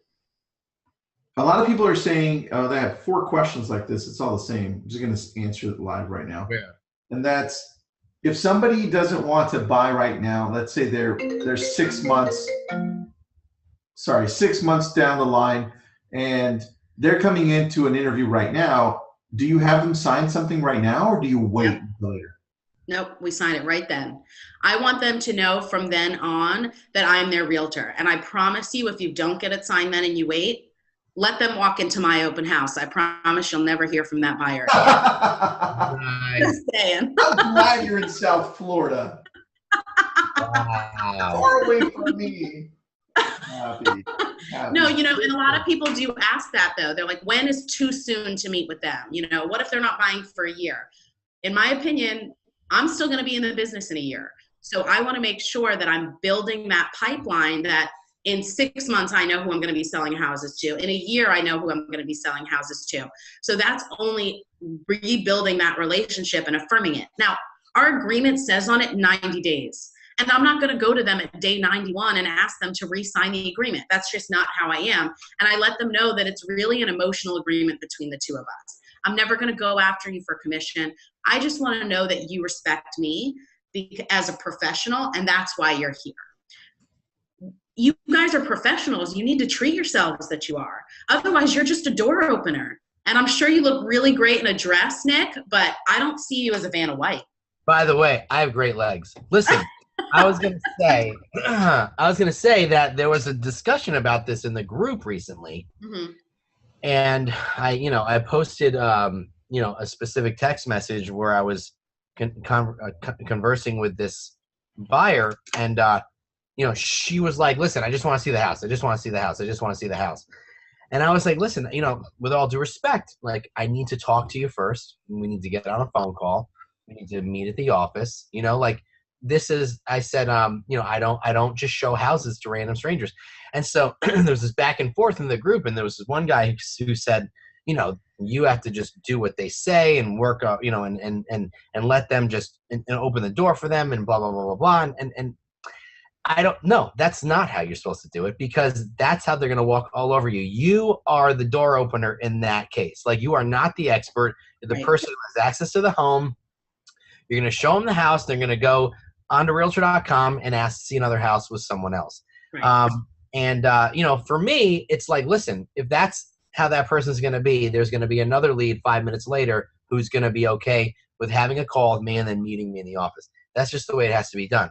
A lot of people are saying they have 4 questions like this. It's all the same. I'm just going to answer it live right now. Yeah. And that's, if somebody doesn't want to buy right now, let's say they're 6 months down the line, and they're coming into an interview right now, do you have them sign something right now, or do you wait until later? Nope, we sign it right then. I want them to know from then on that I'm their realtor. And I promise you, if you don't get it signed then and you wait, let them walk into my open house. I promise you'll never hear from that buyer again. Just saying. I'm glad you're in South Florida. Wow. Far away from me. Happy. No, you know, and a lot of people do ask that though. They're like, when is too soon to meet with them? You know, what if they're not buying for a year? In my opinion, I'm still going to be in the business in a year. So I want to make sure that I'm building that pipeline, that in 6 months, I know who I'm going to be selling houses to. In a year, I know who I'm going to be selling houses to. So that's only rebuilding that relationship and affirming it. Now, our agreement says on it 90 days. And I'm not going to go to them at day 91 and ask them to re-sign the agreement. That's just not how I am. And I let them know that it's really an emotional agreement between the two of us. I'm never going to go after you for commission. I just want to know that you respect me as a professional, and that's why you're here. You guys are professionals. You need to treat yourselves that you are. Otherwise, you're just a door opener. And I'm sure you look really great in a dress, Nick, but I don't see you as a Vanna White. By the way, I have great legs. Listen, I was going to say that there was a discussion about this in the group recently. Mm-hmm. And I posted, a specific text message where I was conversing with this buyer, and, she was like, listen, I just want to see the house. I just want to see the house. I just want to see the house. And I was like, listen, with all due respect, like, I need to talk to you first. We need to get on a phone call. We need to meet at the office. I said, I don't just show houses to random strangers. And so there was this back and forth in the group, and there was this one guy who said, you have to just do what they say and work, and let them just and open the door for them and blah, blah, blah, blah, blah. And I don't know. That's not how you're supposed to do it, because that's how they're going to walk all over you. You are the door opener in that case. Like, you are not the expert. You're the person who has access to the home. You're going to show them the house. They're going to go onto Realtor.com and ask to see another house with someone else. Right. For me, it's like, listen, if that's how that person's going to be, there's going to be another lead 5 minutes later who's going to be okay with having a call with me and then meeting me in the office. That's just the way it has to be done.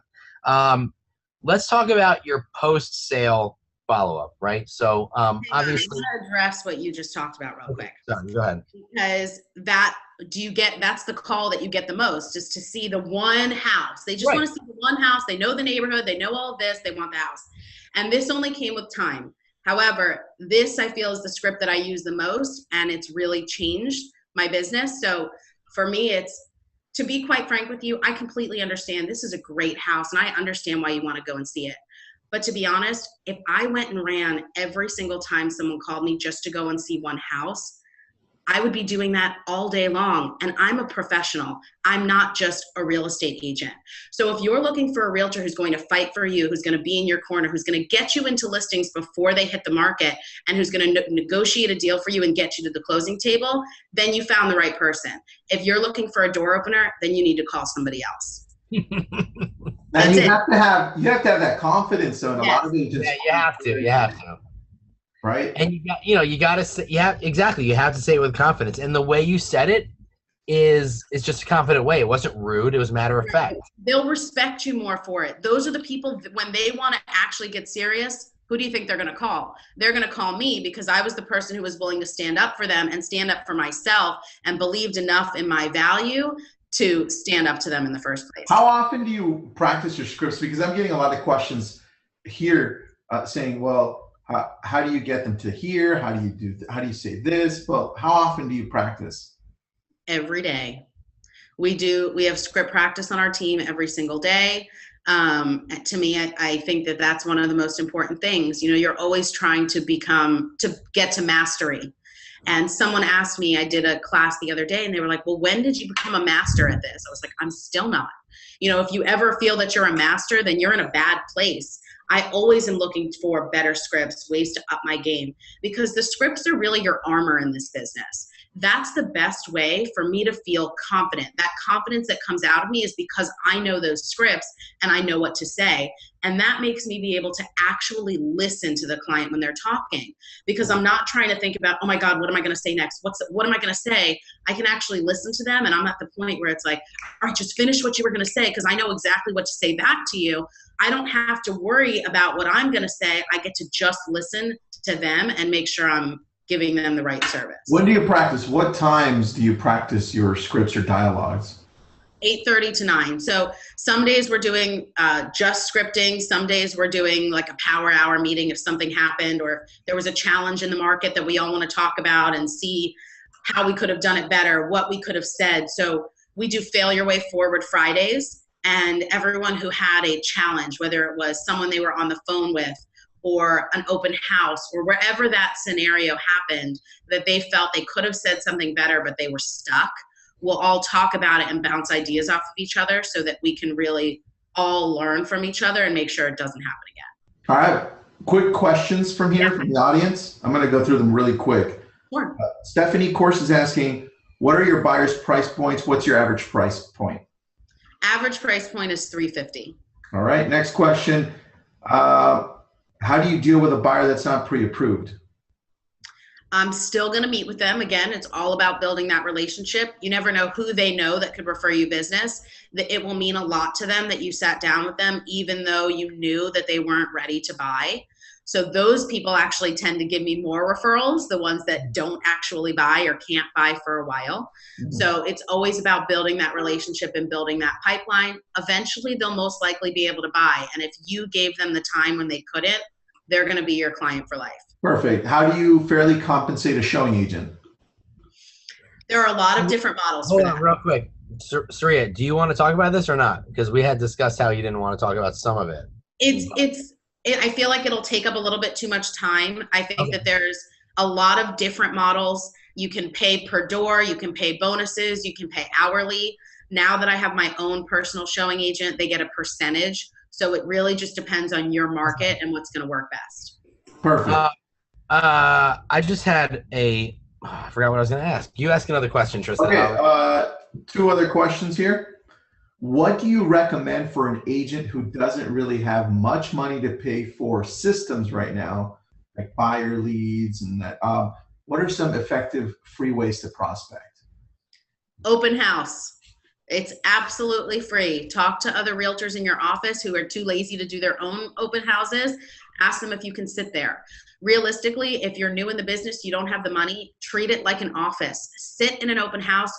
Let's talk about your post-sale follow-up, right? So obviously, I'm going to address what you just talked about real quick. Sorry, go ahead. Because that's the call that you get the most, is to see the one house. They just want to see the one house. They know the neighborhood. They know all of this. They want the house. And this only came with time. However, this, I feel, is the script that I use the most, and it's really changed my business. So for me, to be quite frank with you, I completely understand this is a great house, and I understand why you want to go and see it. But to be honest, if I went and ran every single time someone called me just to go and see one house, I would be doing that all day long. And I'm a professional. I'm not just a real estate agent. So if you're looking for a realtor who's going to fight for you, who's going to be in your corner, who's going to get you into listings before they hit the market, and who's going to negotiate a deal for you and get you to the closing table, then you found the right person. If you're looking for a door opener, then you need to call somebody else. And you have to have that confidence, though. And a lot of it just you have to. Right. And you got to say, exactly. You have to say it with confidence. And the way you said it is just a confident way. It wasn't rude. It was matter of fact. They'll respect you more for it. Those are the people that, when they want to actually get serious, who do you think they're going to call? They're going to call me, because I was the person who was willing to stand up for them and stand up for myself and believed enough in my value to stand up to them in the first place. How often do you practice your scripts? Because I'm getting a lot of questions here saying, well, how do you get them to here? How do you say this? Well, how often do you practice? Every day. We have script practice on our team every single day. To me, I think that that's one of the most important things. You know, you're always trying to get to mastery. And someone asked me, I did a class the other day, and they were like, well, when did you become a master at this? I was like, I'm still not. You know, if you ever feel that you're a master, then you're in a bad place. I always am looking for better scripts, ways to up my game, because the scripts are really your armor in this business. That's the best way for me to feel confident. That confidence that comes out of me is because I know those scripts and I know what to say. And that makes me be able to actually listen to the client when they're talking, because I'm not trying to think about, oh my God, what am I going to say next? What am I going to say? I can actually listen to them. And I'm at the point where it's like, all right, just finish what you were going to say, because I know exactly what to say back to you. I don't have to worry about what I'm going to say. I get to just listen to them and make sure I'm giving them the right service. When do you practice? What times do you practice your scripts or dialogues? 8:30 to 9. So some days we're doing just scripting. Some days we're doing like a power hour meeting if something happened or if there was a challenge in the market that we all want to talk about and see how we could have done it better, what we could have said. So we do Failure Way Forward Fridays, and everyone who had a challenge, whether it was someone they were on the phone with or an open house or wherever that scenario happened, that they felt they could have said something better, but they were stuck. We'll all talk about it and bounce ideas off of each other so that we can really all learn from each other and make sure it doesn't happen again. All right. Quick questions from here, from the audience. I'm going to go through them really quick. Sure. Stephanie Course is asking, what are your buyers' price points? What's your average price point? Average price point is $350. All right. Next question. How do you deal with a buyer that's not pre-approved? I'm still going to meet with them. Again, it's all about building that relationship. You never know who they know that could refer you business. That it will mean a lot to them that you sat down with them, even though you knew that they weren't ready to buy. So those people actually tend to give me more referrals, the ones that don't actually buy or can't buy for a while. Mm-hmm. So it's always about building that relationship and building that pipeline. Eventually, they'll most likely be able to buy. And if you gave them the time when they couldn't, they're going to be your client for life. Perfect. How do you fairly compensate a showing agent? There are a lot of different models. Hold on real quick. Saria, do you want to talk about this or not? Because we had discussed how you didn't want to talk about some of it. I feel like it'll take up a little bit too much time. I think that there's a lot of different models. You can pay per door, you can pay bonuses, you can pay hourly. Now that I have my own personal showing agent, they get a percentage. So it really just depends on your market and what's going to work best. Perfect. I just had I forgot what I was going to ask. You ask another question, Tristan. Okay, two other questions here. What do you recommend for an agent who doesn't really have much money to pay for systems right now, like buyer leads and that? What are some effective free ways to prospect? Open house. It's absolutely free. Talk to other realtors in your office who are too lazy to do their own open houses. Ask them if you can sit there. Realistically, if you're new in the business, you don't have the money, treat it like an office. Sit in an open house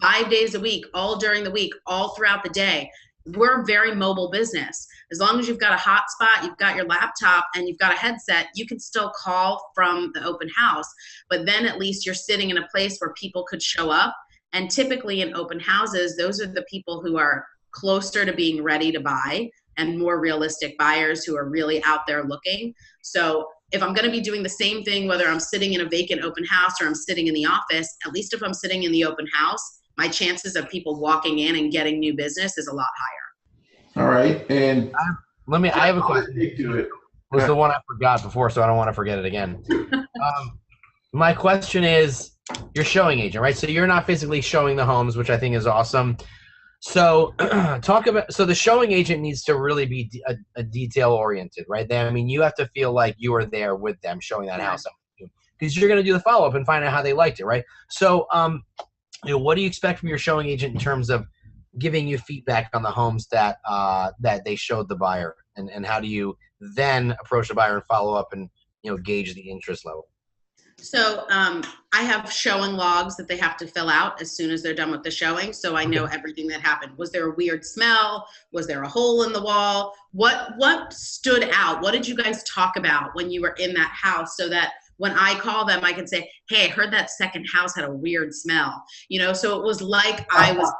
5 days a week, all during the week, all throughout the day. We're a very mobile business. As long as you've got a hotspot, you've got your laptop, and you've got a headset, you can still call from the open house. But then at least you're sitting in a place where people could show up. And typically in open houses, those are the people who are closer to being ready to buy and more realistic buyers who are really out there looking. So if I'm going to be doing the same thing, whether I'm sitting in a vacant open house or I'm sitting in the office, at least if I'm sitting in the open house, my chances of people walking in and getting new business is a lot higher. All right. And I have a question. It was the one I forgot before, so I don't want to forget it again. My question is, you're showing agent, right? So you're not physically showing the homes, which I think is awesome. So the showing agent needs to really be a detail oriented, right? I mean, you have to feel like you are there with them showing that house up, because you're going to do the follow-up and find out how they liked it, right? So what do you expect from your showing agent in terms of giving you feedback on the homes that they showed the buyer, and how do you then approach the buyer and follow up and gauge the interest level? So I have showing logs that they have to fill out as soon as they're done with the showing. So I know everything that happened. Was there a weird smell? Was there a hole in the wall? What stood out? What did you guys talk about when you were in that house, so that when I call them, I can say, hey, I heard that second house had a weird smell, so it was like I was,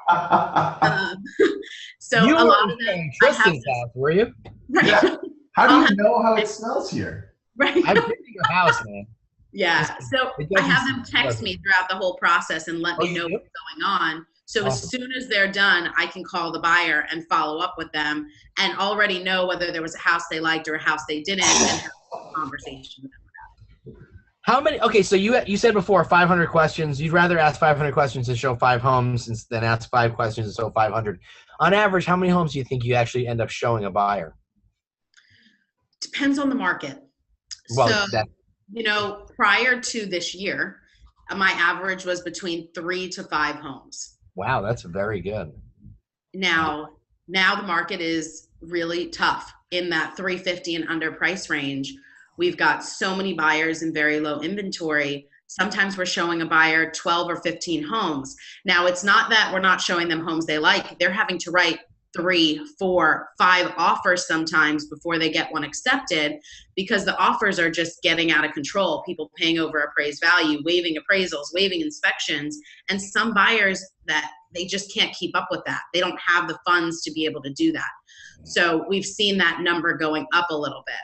so you a lot of them, Tristan's house, were you? Right. Yeah. How do you know how it smells here? Right. I've been to your house, man. Yeah. So I have them text me throughout the whole process and let me know what's going on. So as soon as they're done, I can call the buyer and follow up with them and already know whether there was a house they liked or a house they didn't and have a conversation with them. How many? Okay, so you said before 500 questions. You'd rather ask 500 questions to show 5 homes than ask 5 questions to show 500. On average, how many homes do you think you actually end up showing a buyer? Depends on the market. Well, prior to this year, my average was between 3 to 5 homes. Wow, that's very good. Now the market is really tough in that 350 and under price range. We've got so many buyers in very low inventory. Sometimes we're showing a buyer 12 or 15 homes. Now, it's not that we're not showing them homes they like. They're having to write 3, 4, 5 offers sometimes before they get one accepted because the offers are just getting out of control. People paying over appraised value, waiving appraisals, waiving inspections, and some buyers that they just can't keep up with that. They don't have the funds to be able to do that. So we've seen that number going up a little bit.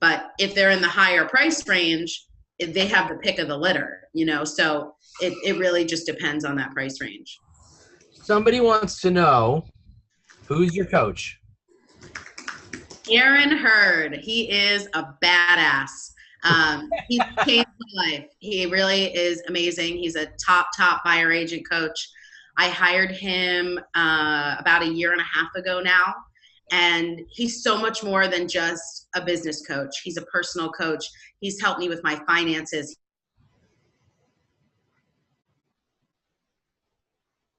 But if they're in the higher price range, they have the pick of the litter, so it really just depends on that price range. Somebody wants to know, who's your coach? Aaron Hurd. He is a badass. He's changed my life. He really is amazing. He's a top buyer agent coach. I hired him about a year and a half ago now. And he's so much more than just a business coach. He's a personal coach. He's helped me with my finances.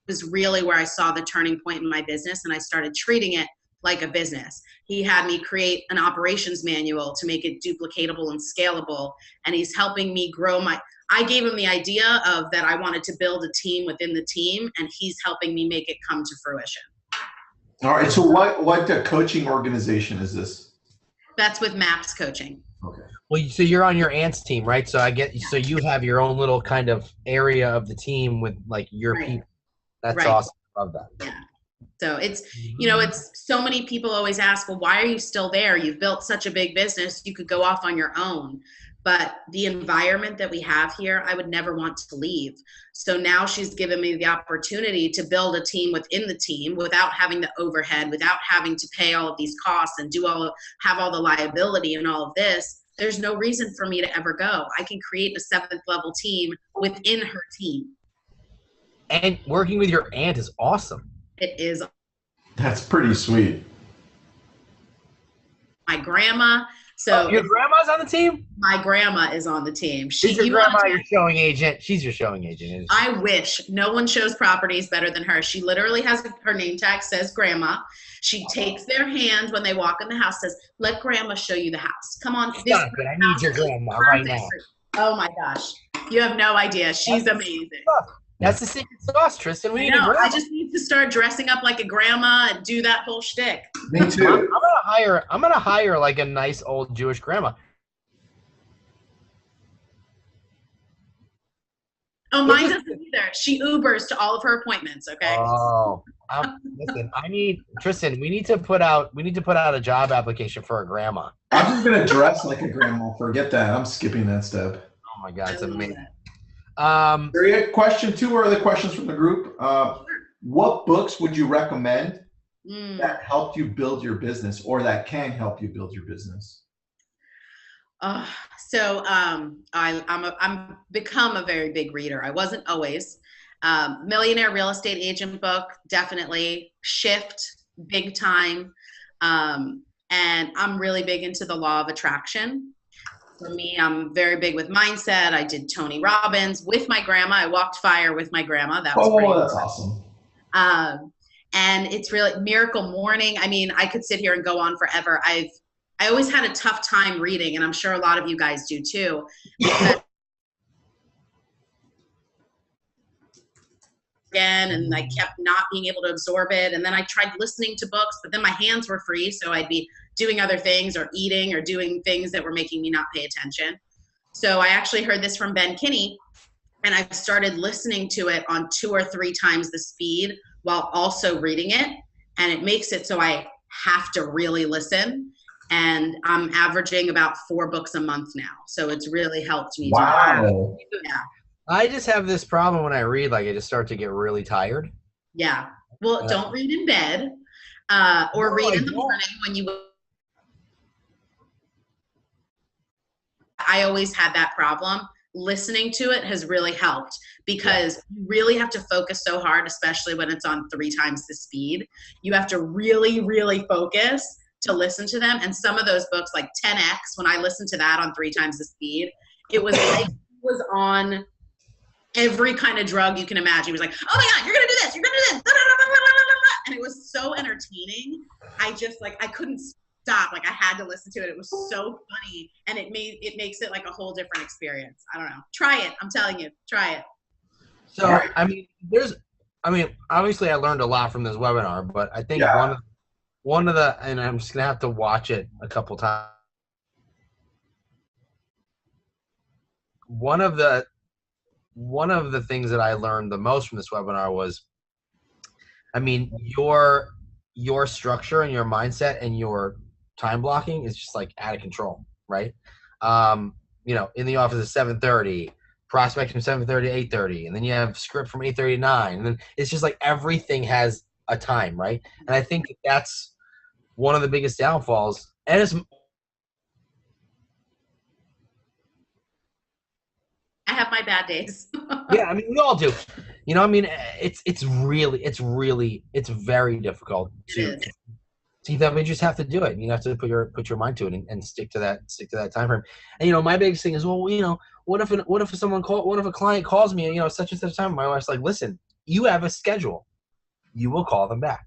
It was really where I saw the turning point in my business and I started treating it like a business. He had me create an operations manual to make it duplicatable and scalable. And he's helping me grow I gave him the idea of that I wanted to build a team within the team, and he's helping me make it come to fruition. All right. So what coaching organization is this? That's with MAPS Coaching. Okay. Well, so you're on your aunt's team, right? So so you have your own little kind of area of the team with like your people. That's awesome. Love that. Yeah. So it's, it's so many people always ask, well, why are you still there? You've built such a big business. You could go off on your own. But the environment that we have here, I would never want to leave. So now she's given me the opportunity to build a team within the team without having the overhead, without having to pay all of these costs and have all the liability and all of this. There's no reason for me to ever go. I can create a 7th level team within her team. And working with your aunt is awesome. It is. That's pretty sweet. My grandma. So your grandma's on the team? My grandma is on the team. She's your grandma, your showing agent. She's your showing agent. I wish. No one shows properties better than her. She literally has her name tag says grandma. She takes their hand when they walk in the house, says, let grandma show you the house. Come on. Stop it. I need your grandma right now. Oh my gosh. You have no idea. She's amazing. That's the secret sauce, Tristan. We need a grandma. I just need to start dressing up like a grandma and do that whole shtick. Me too. I'm gonna hire like a nice old Jewish grandma. Oh, mine doesn't either. She Ubers to all of her appointments. Okay. Oh, listen. Tristan. We need to put out a job application for a grandma. I'm just gonna dress like a grandma. Forget that. I'm skipping that step. Oh my God, it's amazing. Saria, question 2 or other questions from the group. What books would you recommend that helped you build your business or that can help you build your business? I'm become a very big reader. I wasn't always. Millionaire Real Estate Agent book, definitely. Shift, big time. And I'm really big into the law of attraction. For me, I'm very big with mindset. I did Tony Robbins with my grandma. I walked fire with my grandma. That was that's awesome. And it's really Miracle Morning. I mean, I could sit here and go on forever. I always had a tough time reading, and I'm sure a lot of you guys do too. And I kept not being able to absorb it. And then I tried listening to books, but then my hands were free. So I'd be doing other things or eating or doing things that were making me not pay attention. So I actually heard this from Ben Kinney, and I've started listening to it on 2 or 3 times the speed while also reading it. And it makes it so I have to really listen. And I'm averaging about 4 books a month now. So it's really helped me. Wow. Yeah. I just have this problem when I read, like I just start to get really tired. Yeah. Well, don't read in bed or read in the morning when you. I always had that problem. Listening to it has really helped because you really have to focus so hard, especially when it's on 3 times the speed. You have to really, really focus to listen to them. And some of those books, like 10X, when I listened to that on 3 times the speed, it was like it was on every kind of drug you can imagine. It was like, oh my God, you're going to do this. You're going to do this. And it was so entertaining. I just I couldn't stop. Like I had to listen to it. It was so funny. And it makes it like a whole different experience. I don't know. Try it. I'm telling you, try it. So, obviously I learned a lot from this webinar, but I think one of the, and I'm just going to have to watch it a couple times. One of the things that I learned the most from this webinar was, your structure and your mindset and your time blocking is just like out of control, right? In the office at 7:30, prospect from 7:30 to 8:30, and then you have script from 8:30 to 9, and then it's just like everything has a time, right? And I think that's one of the biggest downfalls. And it's, I have my bad days. yeah, we all do. It's very difficult to see that. We just have to do it. You have to put your mind to it and stick to that time frame. And my biggest thing is, what if a client calls me, such and such time? My wife's like, listen, you have a schedule. You will call them back.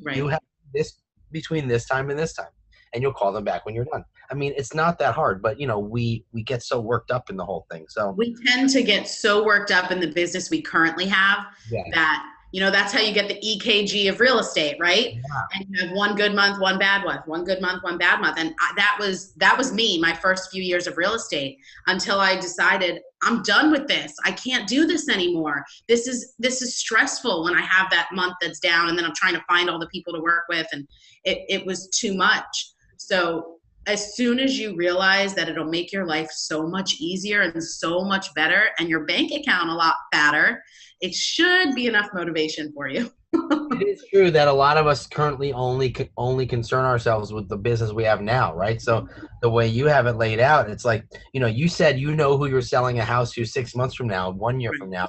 Right. You have this between this time and this time, and you'll call them back when you're done. It's not that hard, but we get so worked up in the whole thing. So we tend to get so worked up in the business we currently have that, that's how you get the EKG of real estate, right? Yeah. And you have one good month, one bad month, one good month, one bad month. And that was me, my first few years of real estate, until I decided I'm done with this. I can't do this anymore. This is stressful when I have that month that's down and then I'm trying to find all the people to work with, and it was too much. So as soon as you realize that it'll make your life so much easier and so much better and your bank account a lot fatter, it should be enough motivation for you. It is true that a lot of us currently only concern ourselves with the business we have now, right? So the way you have it laid out, it's like, you said who you're selling a house to 6 months from now, 1 year from now.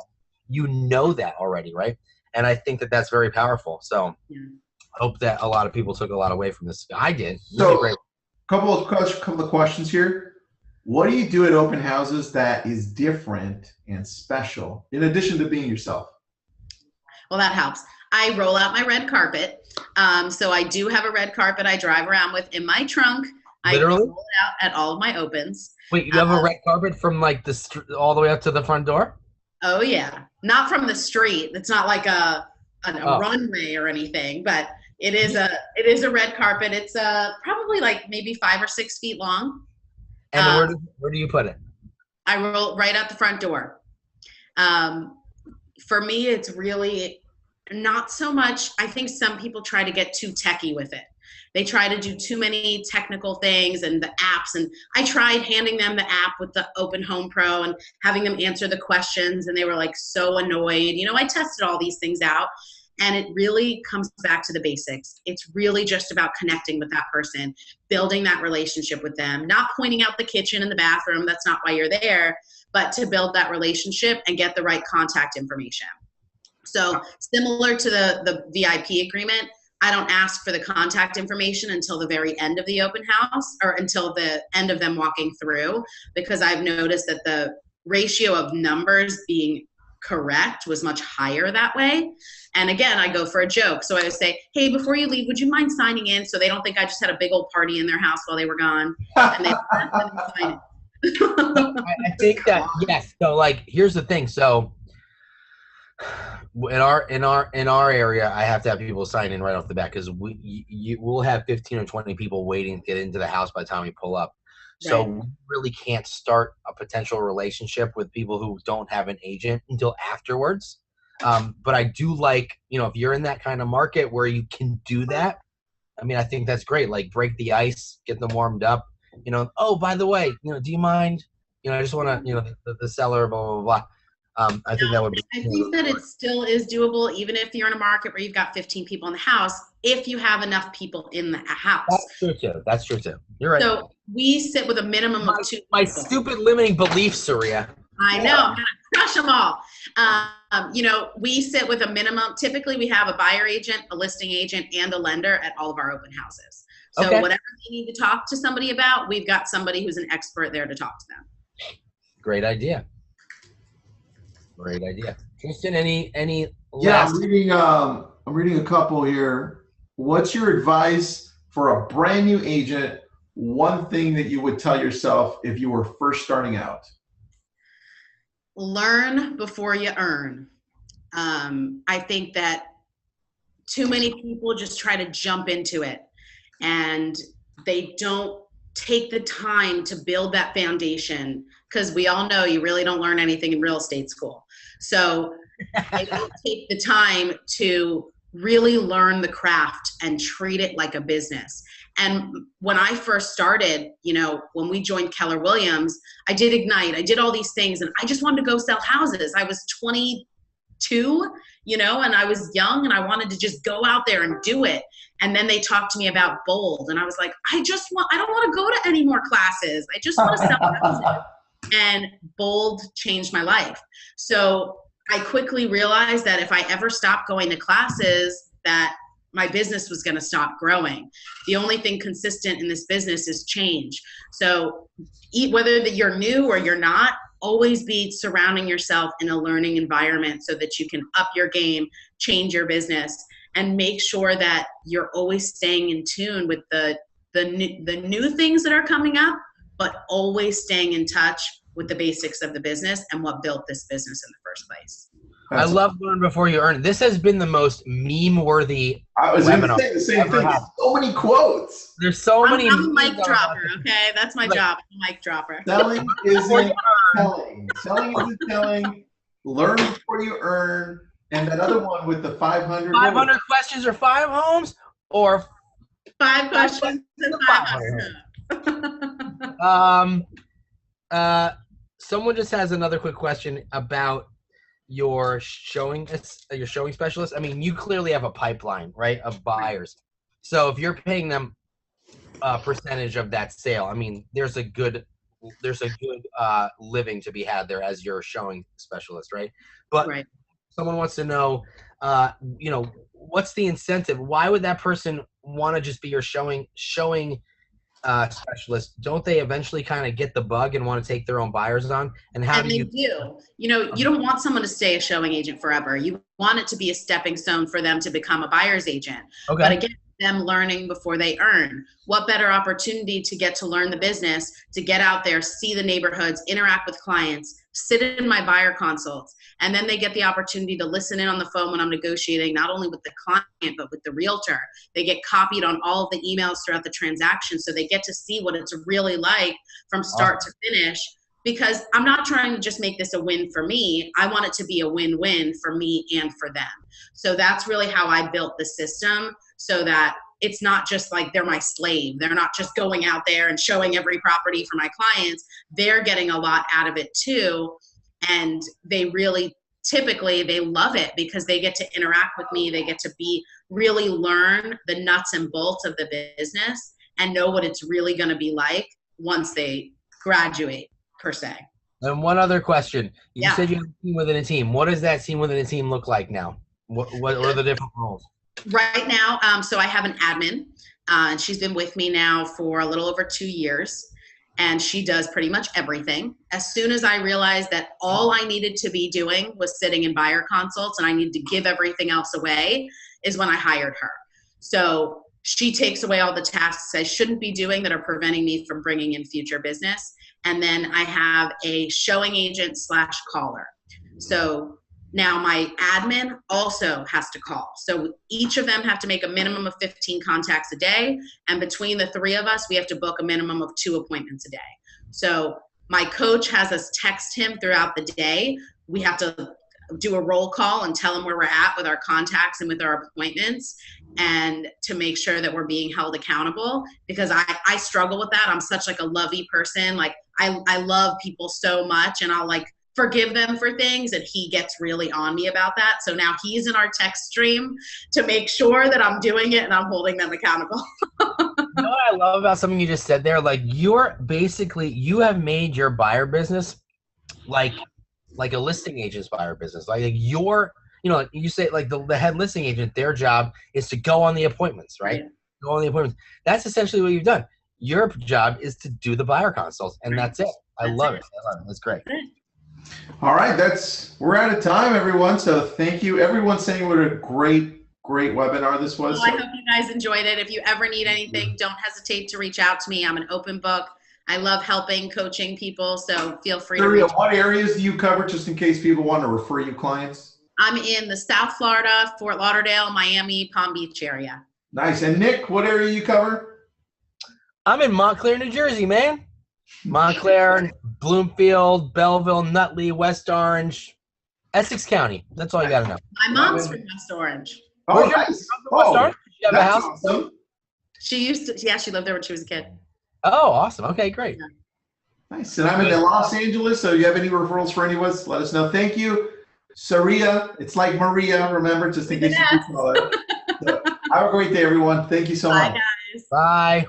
You know that already, right? And I think that that's very powerful. So I hope that a lot of people took a lot away from this. I did. Really great. Couple of questions here. What do you do at open houses that is different and special in addition to being yourself? Well, that helps. I roll out my red carpet. So I do have a red carpet I drive around with in my trunk. Literally? I roll it out at all of my opens. Wait, you have a red carpet from like all the way up to the front door? Oh yeah, not from the street. It's not like a runway or anything, but it is a red carpet. It's probably like maybe 5 or 6 feet long. And where do you put it? I roll right out the front door. For me, it's really not so much. I think some people try to get too techie with it. They try to do too many technical things and the apps. And I tried handing them the app with the Open Home Pro and having them answer the questions. And they were like so annoyed. I tested all these things out. And it really comes back to the basics. It's really just about connecting with that person, building that relationship with them, not pointing out the kitchen and the bathroom. That's not why you're there, but to build that relationship and get the right contact information. So similar to the VIP agreement, I don't ask for the contact information until the very end of the open house or until the end of them walking through, because I've noticed that the ratio of numbers being correct was much higher that way. And again, I go for a joke. So I would say, hey, before you leave, would you mind signing in so they don't think I just had a big old party in their house while they were gone? And they sign it. I think that, yes. So here's the thing. So In our area, I have to have people sign in right off the bat because we'll have 15 or 20 people waiting to get into the house by the time we pull up. So we really can't start a potential relationship with people who don't have an agent until afterwards. But I do like, if you're in that kind of market where you can do that, I mean, I think that's great. Like, break the ice, get them warmed up. Oh, by the way, do you mind? I just want to, the seller, blah, blah, blah. I think that would be. I think that it still is doable, even if you're in a market where you've got 15 people in the house, if you have enough people in the house. That's true too. You're right. So we sit with a minimum of 2 people. My stupid limiting belief, Saria. I know. I'm going to crush them all. We sit with a minimum. Typically, we have a buyer agent, a listing agent, and a lender at all of our open houses. So whatever they need to talk to somebody about, we've got somebody who's an expert there to talk to them. Great idea. Tristan, any Yeah, last? I'm reading a couple here. What's your advice for a brand new agent? One thing that you would tell yourself if you were first starting out? Learn before you earn. I think that too many people just try to jump into it and they don't take the time to build that foundation, because we all know you really don't learn anything in real estate school. So they don't take the time to really learn the craft and treat it like a business. And when I first started, when we joined Keller Williams, I did Ignite. I did all these things and I just wanted to go sell houses. I was 22, and I was young and I wanted to just go out there and do it. And then they talked to me about Bold and I was like, I don't want to go to any more classes. I just want to sell houses. And Bold changed my life. So I quickly realized that if I ever stopped going to classes, that my business was going to stop growing. The only thing consistent in this business is change. So whether you're new or you're not, always be surrounding yourself in a learning environment so that you can up your game, change your business, and make sure that you're always staying in tune with the new things that are coming up, but always staying in touch with the basics of the business and what built this business in the first place. I love learn before you earn. This has been the most meme-worthy I was going to say the same thing. So many quotes. There's so many. I'm a mic dropper, okay? That's my job, a mic dropper. Selling isn't telling. Selling isn't telling. Learn before you earn. And that other one with the 500. 500 questions or 5 homes? Or 5 questions and 5 homes. Someone just has another quick question about your showing specialist. I mean, you clearly have a pipeline, right, of buyers. So if you're paying them a percentage of that sale, I mean, there's a good living to be had there as your showing specialist, right? But someone wants to know, what's the incentive? Why would that person want to just be your showing specialist? Don't they eventually kind of get the bug and want to take their own buyers on? And how do you do? You don't want someone to stay a showing agent forever. You want it to be a stepping stone for them to become a buyer's agent. Okay. But again, them learning before they earn. What better opportunity to get to learn the business, to get out there, see the neighborhoods, interact with clients, sit in my buyer consults, and then they get the opportunity to listen in on the phone when I'm negotiating, not only with the client, but with the realtor. They get copied on all of the emails throughout the transaction, so they get to see what it's really like from start to finish, because I'm not trying to just make this a win for me. I want it to be a win-win for me and for them. So that's really how I built the system, so that it's not just like they're my slave. They're not just going out there and showing every property for my clients. They're getting a lot out of it too. And they really, typically they love it because they get to interact with me. They get to really learn the nuts and bolts of the business and know what it's really going to be like once they graduate, per se. And one other question. You said you have a team within a team. What does that team within a team look like now? What are the different roles? Right now, so I have an admin, and she's been with me now for a little over 2 years, and she does pretty much everything. As soon as I realized that all I needed to be doing was sitting in buyer consults and I needed to give everything else away, is when I hired her. So she takes away all the tasks I shouldn't be doing that are preventing me from bringing in future business. And then I have a showing agent / caller. So Now, my admin also has to call. So each of them have to make a minimum of 15 contacts a day. And between the three of us, we have to book a minimum of 2 appointments a day. So my coach has us text him throughout the day. We have to do a roll call and tell him where we're at with our contacts and with our appointments, and to make sure that we're being held accountable, because I struggle with that. I'm such like a lovey person. Like I love people so much, and I'll like forgive them for things, and he gets really on me about that. So now he's in our text stream to make sure that I'm doing it and I'm holding them accountable. You know what I love about something you just said there? Like you have made your buyer business like a listing agent's buyer business. Like your, like you say, like the head listing agent, their job is to go on the appointments, right? Go on the appointments. That's essentially what you've done. Your job is to do the buyer consults, and that's it. I love it. That's great. All right, we're out of time, everyone. So thank you. Everyone's saying what a great webinar this was. Well, I hope you guys enjoyed it. If you ever need anything, don't hesitate to reach out to me. I'm an open book. I love helping, coaching people, so feel free to reach out. What areas do you cover, just in case people want to refer you clients? I'm in the South Florida, Fort Lauderdale, Miami, Palm Beach area. Nice. And Nick, what area you cover? I'm in Montclair, New Jersey, man. Montclair, Bloomfield, Belleville, Nutley, West Orange, Essex County. That's all you got to know. My mom's from West Orange. Oh, nice. West Orange? Did you have a house? Awesome. She used to, she lived there when she was a kid. Oh, awesome. Okay, great. Yeah. Nice. And I'm in Los Angeles, so if you have any referrals for any of us, let us know. Thank you. Saria, it's like Maria, remember, just in case you call it. So, have a great day, everyone. Thank you so much. Bye, guys. Bye.